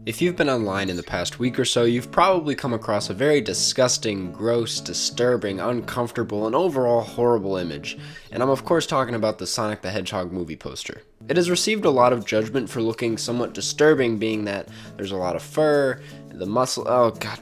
If you've been online in the past week or so, you've probably come across a very disgusting, gross, disturbing, uncomfortable, and overall horrible image, and I'm of course talking about the Sonic the Hedgehog movie poster. It has received a lot of judgment for looking somewhat disturbing, being that there's a lot of fur, the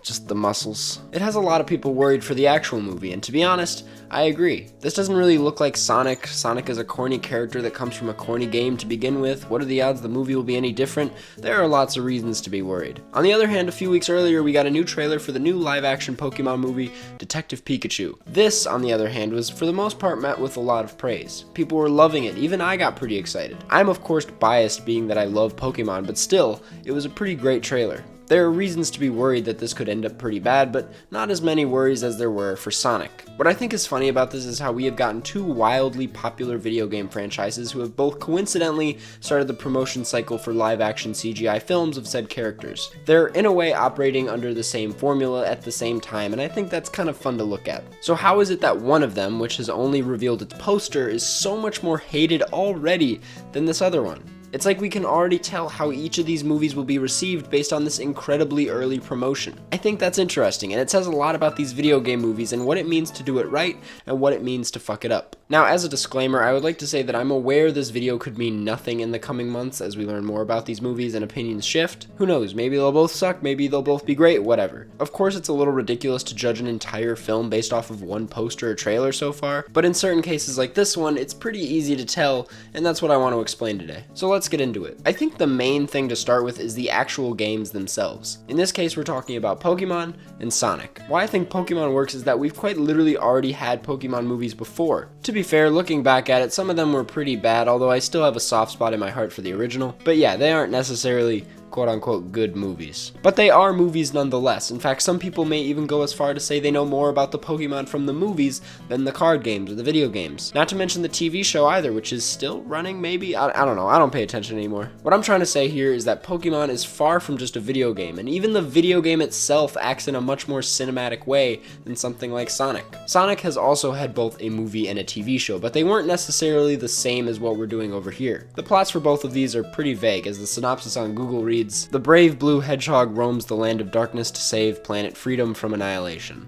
just the muscles. It has a lot of people worried for the actual movie, and to be honest, I agree. This doesn't really look like Sonic. Sonic is a corny character that comes from a corny game to begin with. What are the odds the movie will be any different? There are lots of reasons to be worried. On the other hand, a few weeks earlier, we got a new trailer for the new live-action Pokemon movie, Detective Pikachu. This, on the other hand, was for the most part met with a lot of praise. People were loving it. Even I got pretty excited. I'm of course biased, being that I love Pokemon, but still, it was a pretty great trailer. There are reasons to be worried that this could end up pretty bad, but not as many worries as there were for Sonic. What I think is funny about this is how we have gotten two wildly popular video game franchises who have both coincidentally started the promotion cycle for live-action CGI films of said characters. They're in a way operating under the same formula at the same time, and I think that's kind of fun to look at. So how is it that one of them, which has only revealed its poster, is so much more hated already than this other one? It's like we can already tell how each of these movies will be received based on this incredibly early promotion. I think that's interesting, and it says a lot about these video game movies and what it means to do it right and what it means to fuck it up. Now, as a disclaimer, I would like to say that I'm aware this video could mean nothing in the coming months as we learn more about these movies and opinions shift. Who knows, maybe they'll both suck, maybe they'll both be great, whatever. Of course, it's a little ridiculous to judge an entire film based off of one poster or trailer so far, but in certain cases like this one, it's pretty easy to tell, and that's what I want to explain today. So let's get into it. I think the main thing to start with is the actual games themselves. In this case, we're talking about Pokemon and Sonic. Why I think Pokemon works is that we've quite literally already had Pokemon movies before. To be fair, looking back at it, some of them were pretty bad, although I still have a soft spot in my heart for the original. But yeah, they aren't necessarily quote-unquote good movies. But they are movies nonetheless. In fact, some people may even go as far to say they know more about the Pokemon from the movies than the card games or the video games. Not to mention the TV show either, which is still running maybe? I don't know, I don't pay attention anymore. What I'm trying to say here is that Pokemon is far from just a video game, and even the video game itself acts in a much more cinematic way than something like Sonic. Sonic has also had both a movie and a TV show, but they weren't necessarily the same as what we're doing over here. The plots for both of these are pretty vague, as the synopsis on Google reads, "The brave blue hedgehog roams the land of darkness to save planet freedom from annihilation."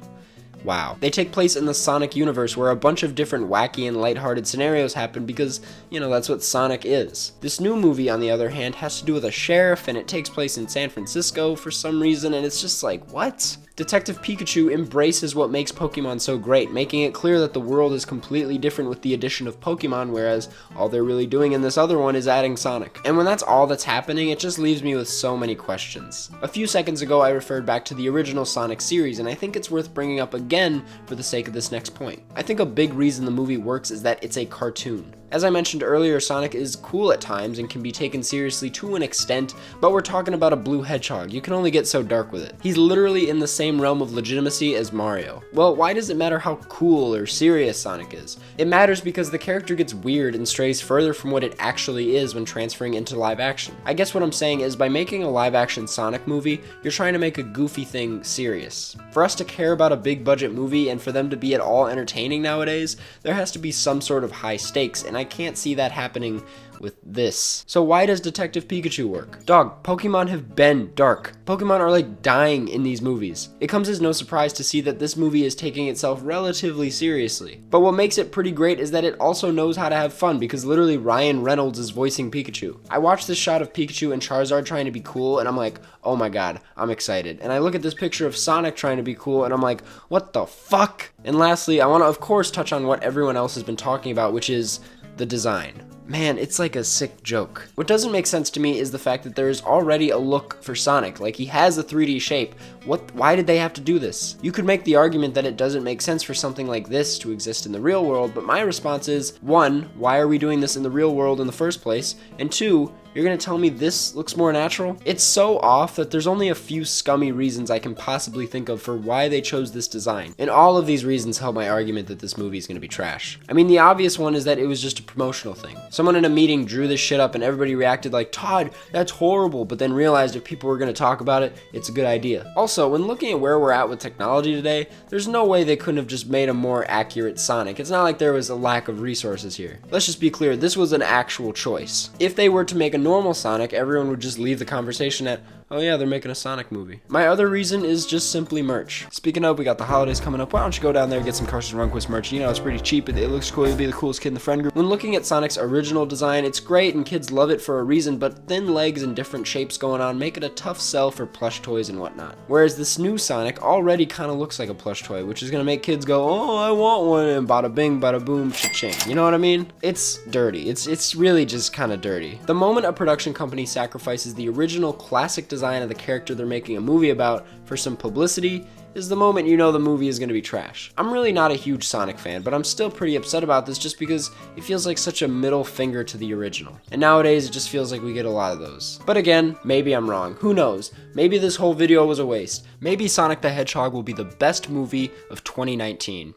Wow. They take place in the Sonic universe where a bunch of different wacky and lighthearted scenarios happen because, that's what Sonic is. This new movie, on the other hand, has to do with a sheriff, and it takes place in San Francisco for some reason, and it's just like, what? Detective Pikachu embraces what makes Pokemon so great, making it clear that the world is completely different with the addition of Pokemon, whereas all they're really doing in this other one is adding Sonic. And when that's all that's happening, it just leaves me with so many questions. A few seconds ago, I referred back to the original Sonic series, and I think it's worth bringing up again for the sake of this next point. I think a big reason the movie works is that it's a cartoon. As I mentioned earlier, Sonic is cool at times and can be taken seriously to an extent, but we're talking about a blue hedgehog. You can only get so dark with it. He's literally in the same realm of legitimacy as Mario. Well, why does it matter how cool or serious Sonic is? It matters because the character gets weird and strays further from what it actually is when transferring into live action. I guess what I'm saying is by making a live action Sonic movie, you're trying to make a goofy thing serious. For us to care about a big budget movie and for them to be at all entertaining nowadays, there has to be some sort of high stakes, and I can't see that happening with this. So why does Detective Pikachu work? Dog, Pokemon have been dark. Pokemon are like dying in these movies. It comes as no surprise to see that this movie is taking itself relatively seriously. But what makes it pretty great is that it also knows how to have fun, because literally Ryan Reynolds is voicing Pikachu. I watched this shot of Pikachu and Charizard trying to be cool, and I'm like, oh my god, I'm excited. And I look at this picture of Sonic trying to be cool, and I'm like, what the fuck? And lastly, I want to of course touch on what everyone else has been talking about, which is the design. Man, it's like a sick joke. What doesn't make sense to me is the fact that there is already a look for Sonic. Like, he has a 3D shape. Why did they have to do this? You could make the argument that it doesn't make sense for something like this to exist in the real world, but my response is, 1, why are we doing this in the real world in the first place? And 2, you're gonna tell me this looks more natural? It's so off that there's only a few scummy reasons I can possibly think of for why they chose this design. And all of these reasons help my argument that this movie is gonna be trash. I mean, the obvious one is that it was just a promotional thing. Someone in a meeting drew this shit up and everybody reacted like, Todd, that's horrible, but then realized if people were gonna talk about it, it's a good idea. Also, when looking at where we're at with technology today, there's no way they couldn't have just made a more accurate Sonic. It's not like there was a lack of resources here. Let's just be clear, this was an actual choice. If they were to make a normal Sonic, everyone would just leave the conversation at, Oh yeah, they're making a Sonic movie. My other reason is just simply merch. Speaking of, we got the holidays coming up. Why don't you go down there and get some Karsten Runquist merch? You know, it's pretty cheap. It looks cool. You'll be the coolest kid in the friend group. When looking at Sonic's original design, it's great and kids love it for a reason, but thin legs and different shapes going on make it a tough sell for plush toys and whatnot. Whereas this new Sonic already kind of looks like a plush toy, which is going to make kids go, oh, I want one, and bada bing, bada boom, cha-ching. You know what I mean? It's dirty. It's really just kind of dirty. The moment a production company sacrifices the original classic design of the character they're making a movie about for some publicity is the moment you know the movie is going to be trash. I'm really not a huge Sonic fan, but I'm still pretty upset about this just because it feels like such a middle finger to the original. And nowadays it just feels like we get a lot of those. But again, maybe I'm wrong. Who knows? Maybe this whole video was a waste. Maybe Sonic the Hedgehog will be the best movie of 2019.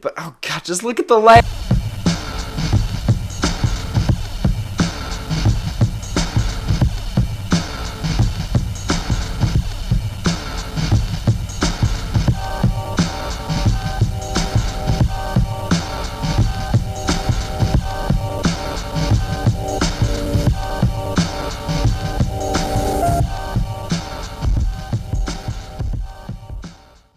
But oh god, just look at the light.